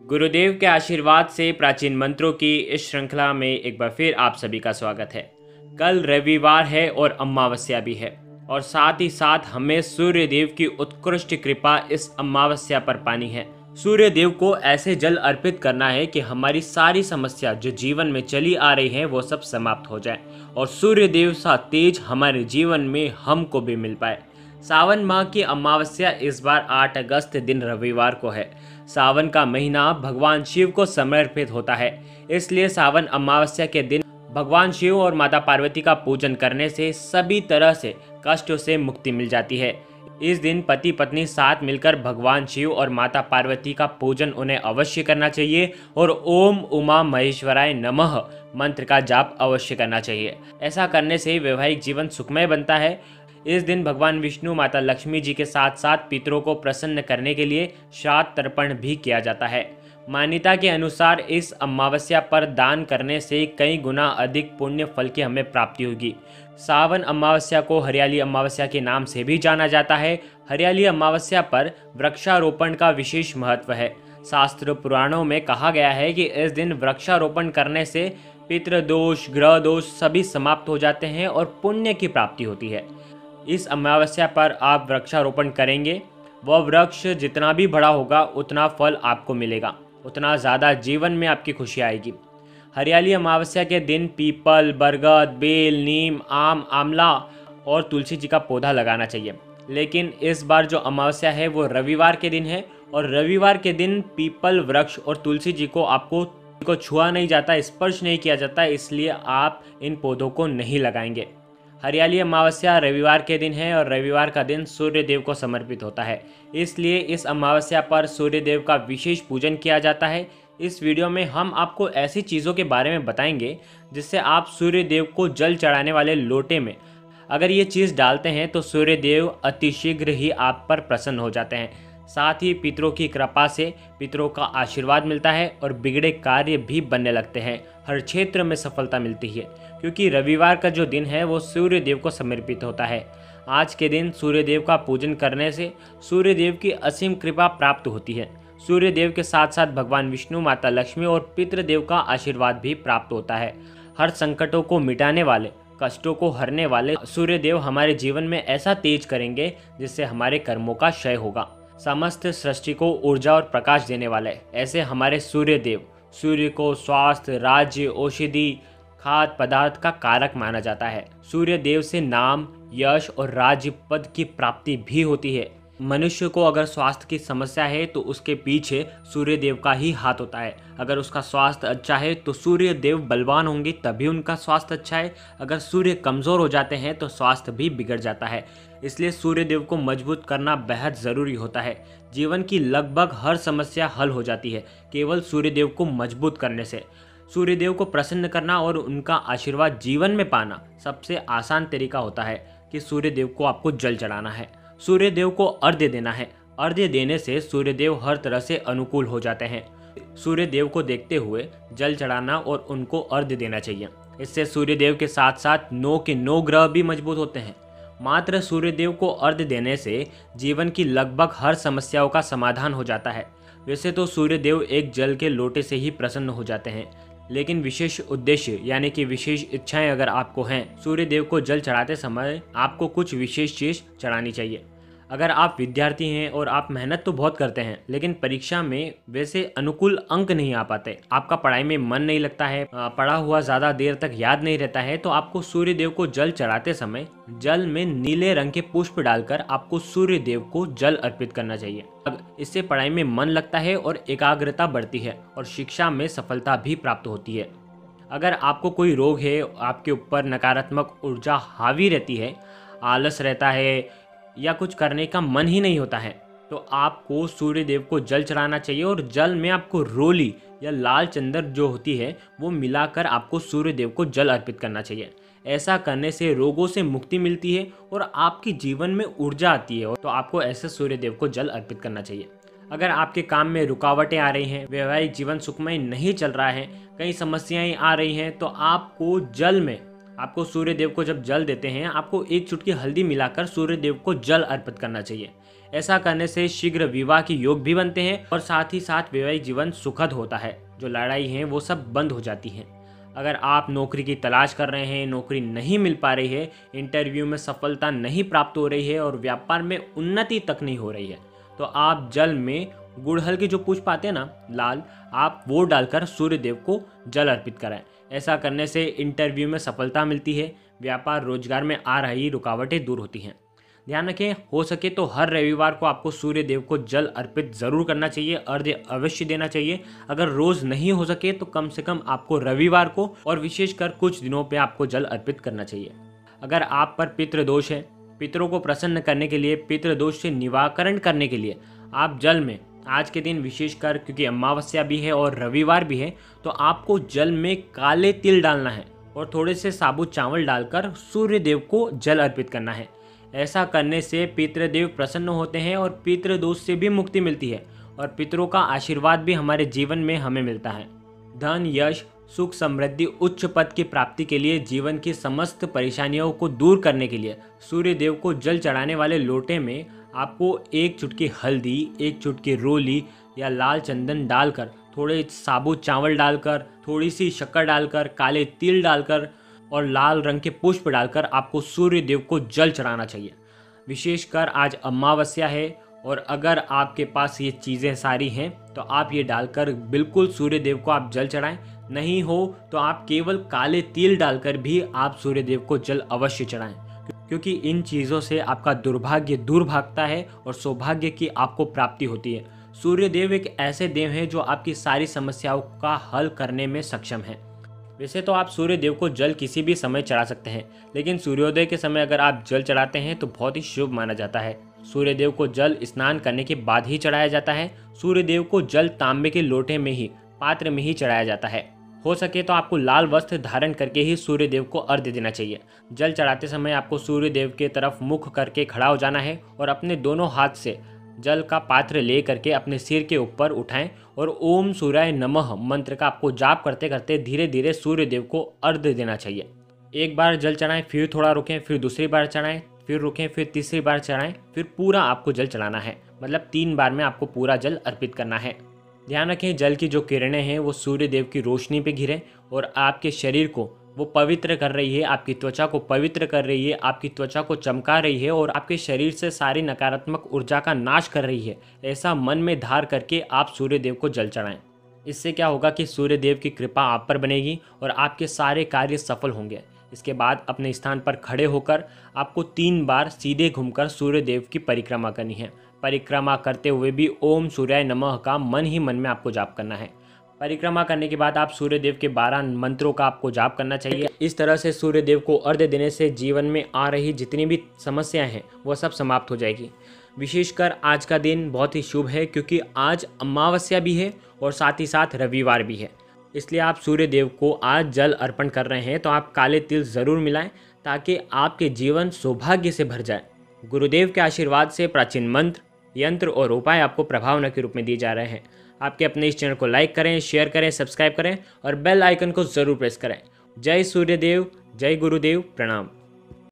गुरुदेव के आशीर्वाद से प्राचीन मंत्रों की इस श्रृंखला में एक बार फिर आप सभी का स्वागत है। कल रविवार है और अमावस्या भी है और साथ ही साथ हमें सूर्य देव की उत्कृष्ट कृपा इस अमावस्या पर पानी है। सूर्य देव को ऐसे जल अर्पित करना है कि हमारी सारी समस्या जो जीवन में चली आ रही है वो सब समाप्त हो जाए और सूर्य देव सा तेज हमारे जीवन में हमको भी मिल पाए। सावन माह की अमावस्या इस बार 8 अगस्त दिन रविवार को है। सावन का महीना भगवान शिव को समर्पित होता है, इसलिए सावन अमावस्या के दिन भगवान शिव और माता पार्वती का पूजन करने से सभी तरह से कष्टों से मुक्ति मिल जाती है। इस दिन पति पत्नी साथ मिलकर भगवान शिव और माता पार्वती का पूजन उन्हें अवश्य करना चाहिए और ओम उमा महेश्वराय नमः मंत्र का जाप अवश्य करना चाहिए। ऐसा करने से वैवाहिक जीवन सुखमय बनता है। इस दिन भगवान विष्णु माता लक्ष्मी जी के साथ साथ पितरों को प्रसन्न करने के लिए श्राद्ध तर्पण भी किया जाता है। मान्यता के अनुसार इस अमावस्या पर दान करने से कई गुना अधिक पुण्य फल की हमें प्राप्ति होगी। सावन अमावस्या को हरियाली अमावस्या के नाम से भी जाना जाता है। हरियाली अमावस्या पर वृक्षारोपण का विशेष महत्व है। शास्त्र पुराणों में कहा गया है कि इस दिन वृक्षारोपण करने से पितृदोष, ग्रह दोष सभी समाप्त हो जाते हैं और पुण्य की प्राप्ति होती है। इस अमावस्या पर आप वृक्षारोपण करेंगे, वह वृक्ष जितना भी बड़ा होगा उतना फल आपको मिलेगा, उतना ज़्यादा जीवन में आपकी खुशी आएगी। हरियाली अमावस्या के दिन पीपल, बरगद, बेल, नीम, आम, आंवला और तुलसी जी का पौधा लगाना चाहिए। लेकिन इस बार जो अमावस्या है वो रविवार के दिन है और रविवार के दिन पीपल वृक्ष और तुलसी जी को आपको छुआ नहीं जाता, स्पर्श नहीं किया जाता, इसलिए आप इन पौधों को नहीं लगाएंगे। हरियाली अमावस्या रविवार के दिन है और रविवार का दिन सूर्य देव को समर्पित होता है, इसलिए इस अमावस्या पर सूर्य देव का विशेष पूजन किया जाता है। इस वीडियो में हम आपको ऐसी चीज़ों के बारे में बताएंगे जिससे आप सूर्य देव को जल चढ़ाने वाले लोटे में अगर ये चीज़ डालते हैं तो सूर्य देव अतिशीघ्र ही आप पर प्रसन्न हो जाते हैं। साथ ही पितरों की कृपा से पितरों का आशीर्वाद मिलता है और बिगड़े कार्य भी बनने लगते हैं। हर क्षेत्र में सफलता मिलती है क्योंकि रविवार का जो दिन है वो सूर्य देव को समर्पित होता है। आज के दिन सूर्य देव का पूजन करने से सूर्य देव की असीम कृपा प्राप्त होती है। सूर्य देव के साथ साथ भगवान विष्णु, माता लक्ष्मी और पितृदेव का आशीर्वाद भी प्राप्त होता है। हर संकटों को मिटाने वाले, कष्टों को हरने वाले सूर्य देव हमारे जीवन में ऐसा तेज करेंगे जिससे हमारे कर्मों का क्षय होगा। समस्त सृष्टि को ऊर्जा और प्रकाश देने वाले ऐसे हमारे सूर्य देव, सूर्य को स्वास्थ्य, राज्य, औषधि, खाद्य पदार्थ का कारक माना जाता है। सूर्य देव से नाम, यश और राज्य पद की प्राप्ति भी होती है। मनुष्य को अगर स्वास्थ्य की समस्या है तो उसके पीछे सूर्य देव का ही हाथ होता है। अगर उसका स्वास्थ्य अच्छा है तो सूर्य देव बलवान होंगे तभी उनका स्वास्थ्य अच्छा है। अगर सूर्य कमज़ोर हो जाते हैं तो स्वास्थ्य भी बिगड़ जाता है। इसलिए सूर्य देव को मजबूत करना बेहद ज़रूरी होता है। जीवन की लगभग हर समस्या हल हो जाती है केवल सूर्य देव को मजबूत करने से। सूर्य देव को प्रसन्न करना और उनका आशीर्वाद जीवन में पाना सबसे आसान तरीका होता है कि सूर्य देव को आपको जल चढ़ाना है, सूर्य देव को अर्घ्य देना है। अर्घ्य देने से सूर्य देव हर तरह से अनुकूल हो जाते हैं। सूर्य देव को देखते हुए जल चढ़ाना और उनको अर्घ्य देना चाहिए। इससे सूर्य देव के साथ साथ 9 के 9 ग्रह भी मजबूत होते हैं। मात्र सूर्य देव को अर्घ्य देने से जीवन की लगभग हर समस्याओं का समाधान हो जाता है। वैसे तो सूर्य देव एक जल के लोटे से ही प्रसन्न हो जाते हैं, लेकिन विशेष उद्देश्य यानी कि विशेष इच्छाएं अगर आपको हैं, सूर्य देव को जल चढ़ाते समय आपको कुछ विशेष चीज़ चढ़ानी चाहिए। अगर आप विद्यार्थी हैं और आप मेहनत तो बहुत करते हैं लेकिन परीक्षा में वैसे अनुकूल अंक नहीं आ पाते, आपका पढ़ाई में मन नहीं लगता है, पढ़ा हुआ ज़्यादा देर तक याद नहीं रहता है, तो आपको सूर्य देव को जल चढ़ाते समय जल में नीले रंग के पुष्प डालकर आपको सूर्य देव को जल अर्पित करना चाहिए। इससे पढ़ाई में मन लगता है और एकाग्रता बढ़ती है और शिक्षा में सफलता भी प्राप्त होती है। अगर आपको कोई रोग है, आपके ऊपर नकारात्मक ऊर्जा हावी रहती है, आलस रहता है या कुछ करने का मन ही नहीं होता है, तो आपको सूर्य देव को जल चढ़ाना चाहिए और जल में आपको रोली या लाल चंदन जो होती है वो मिलाकर आपको सूर्य देव को जल अर्पित करना चाहिए। ऐसा करने से रोगों से मुक्ति मिलती है और आपके जीवन में ऊर्जा आती है, तो आपको ऐसे सूर्य देव को जल अर्पित करना चाहिए। अगर आपके काम में रुकावटें आ रही हैं, वैवाहिक जीवन सुखमय नहीं चल रहा है, कई समस्याएं आ रही हैं, तो आपको जल में आपको सूर्य देव को जब जल देते हैं आपको एक चुटकी हल्दी मिलाकर सूर्य देव को जल अर्पित करना चाहिए। ऐसा करने से शीघ्र विवाह के योग भी बनते हैं और साथ ही साथ वैवाहिक जीवन सुखद होता है। जो लड़ाई है वो सब बंद हो जाती हैं। अगर आप नौकरी की तलाश कर रहे हैं, नौकरी नहीं मिल पा रही है, इंटरव्यू में सफलता नहीं प्राप्त हो रही है और व्यापार में उन्नति तक नहीं हो रही है, तो आप जल में गुड़हल के जो पुष्प आते हैं ना लाल, आप वो डालकर सूर्य देव को जल अर्पित कराएं। ऐसा करने से इंटरव्यू में सफलता मिलती है, व्यापार रोजगार में आ रही रुकावटें दूर होती हैं। ध्यान रखें, हो सके तो हर रविवार को आपको सूर्य देव को जल अर्पित जरूर करना चाहिए, अर्घ्य अवश्य देना चाहिए। अगर रोज नहीं हो सके तो कम से कम आपको रविवार को और विशेषकर कुछ दिनों पे आपको जल अर्पित करना चाहिए। अगर आप पर पितृदोष है, पितरों को प्रसन्न करने के लिए, पितृदोष से निवारण करने के लिए आप जल में आज के दिन विशेषकर, क्योंकि अमावस्या भी है और रविवार भी है, तो आपको जल में काले तिल डालना है और थोड़े से साबुत चावल डालकर सूर्य देव को जल अर्पित करना है। ऐसा करने से पितृदेव प्रसन्न होते हैं और पितृदोष से भी मुक्ति मिलती है और पितरों का आशीर्वाद भी हमारे जीवन में हमें मिलता है। धन, यश, सुख, समृद्धि, उच्च पद की प्राप्ति के लिए, जीवन की समस्त परेशानियों को दूर करने के लिए सूर्य देव को जल चढ़ाने वाले लोटे में आपको एक चुटकी हल्दी, एक चुटकी रोली या लाल चंदन डालकर, थोड़े साबुत चावल डालकर, थोड़ी सी शक्कर डालकर, काले तिल डालकर और लाल रंग के पुष्प डालकर आपको सूर्य देव को जल चढ़ाना चाहिए। विशेषकर आज अमावस्या है और अगर आपके पास ये चीज़ें सारी हैं तो आप ये डालकर बिल्कुल सूर्य देव को आप जल चढ़ाएं। नहीं हो तो आप केवल काले तिल डालकर भी आप सूर्य देव को जल अवश्य चढ़ाएं, क्योंकि इन चीज़ों से आपका दुर्भाग्य दूर भागता है और सौभाग्य की आपको प्राप्ति होती है। सूर्य देव एक ऐसे देव हैं जो आपकी सारी समस्याओं का हल करने में सक्षम है। वैसे तो आप सूर्य देव को जल किसी भी समय चढ़ा सकते हैं, लेकिन सूर्योदय के समय अगर आप जल चढ़ाते हैं तो बहुत ही शुभ माना जाता है। सूर्य देव को जल स्नान करने के बाद ही चढ़ाया जाता है। सूर्य देव को जल तांबे के लोटे में ही, पात्र में ही चढ़ाया जाता है। हो सके तो आपको लाल वस्त्र धारण करके ही सूर्य देव को अर्घ्य देना चाहिए। जल चढ़ाते समय आपको सूर्य देव के तरफ मुख करके खड़ा हो जाना है और अपने दोनों हाथ से जल का पात्र ले करके अपने सिर के ऊपर उठाएं और ओम सूर्याय नमः मंत्र का आपको जाप करते करते धीरे धीरे सूर्य देव को अर्घ्य देना चाहिए। एक बार जल चढ़ाएं, फिर थोड़ा रुकें, फिर दूसरी बार चढ़ाएं, फिर रुकें, फिर तीसरी बार चढ़ाएं, फिर पूरा आपको जल चढ़ाना है। मतलब 3 बार में आपको पूरा जल अर्पित करना है। ध्यान रखें, जल की जो किरणें हैं वो सूर्य देव की रोशनी पे गिरें और आपके शरीर को वो पवित्र कर रही है, आपकी त्वचा को पवित्र कर रही है, आपकी त्वचा को चमका रही है और आपके शरीर से सारी नकारात्मक ऊर्जा का नाश कर रही है। ऐसा मन में धार करके आप सूर्य देव को जल चढ़ाएं। इससे क्या होगा कि सूर्य देव की कृपा आप पर बनेगी और आपके सारे कार्य सफल होंगे। इसके बाद अपने स्थान पर खड़े होकर आपको 3 बार सीधे घूमकर सूर्य देव की परिक्रमा करनी है। परिक्रमा करते हुए भी ओम सूर्याय नमः का मन ही मन में आपको जाप करना है। परिक्रमा करने के बाद आप सूर्य देव के 12 मंत्रों का आपको जाप करना चाहिए। इस तरह से सूर्य देव को अर्घ्य देने से जीवन में आ रही जितनी भी समस्याएं हैं वो सब समाप्त हो जाएगी। विशेषकर आज का दिन बहुत ही शुभ है, क्योंकि आज अमावस्या भी है और साथ ही साथ रविवार भी है। इसलिए आप सूर्य देव को आज जल अर्पण कर रहे हैं तो आप काले तिल ज़रूर मिलाएं, ताकि आपके जीवन सौभाग्य से भर जाए। गुरुदेव के आशीर्वाद से प्राचीन मंत्र, यंत्र और उपाय आपको प्रभावना के रूप में दिए जा रहे हैं। आपके अपने इस चैनल को लाइक करें, शेयर करें, सब्सक्राइब करें और बेल आइकन को ज़रूर प्रेस करें। जय सूर्यदेव, जय गुरुदेव, प्रणाम।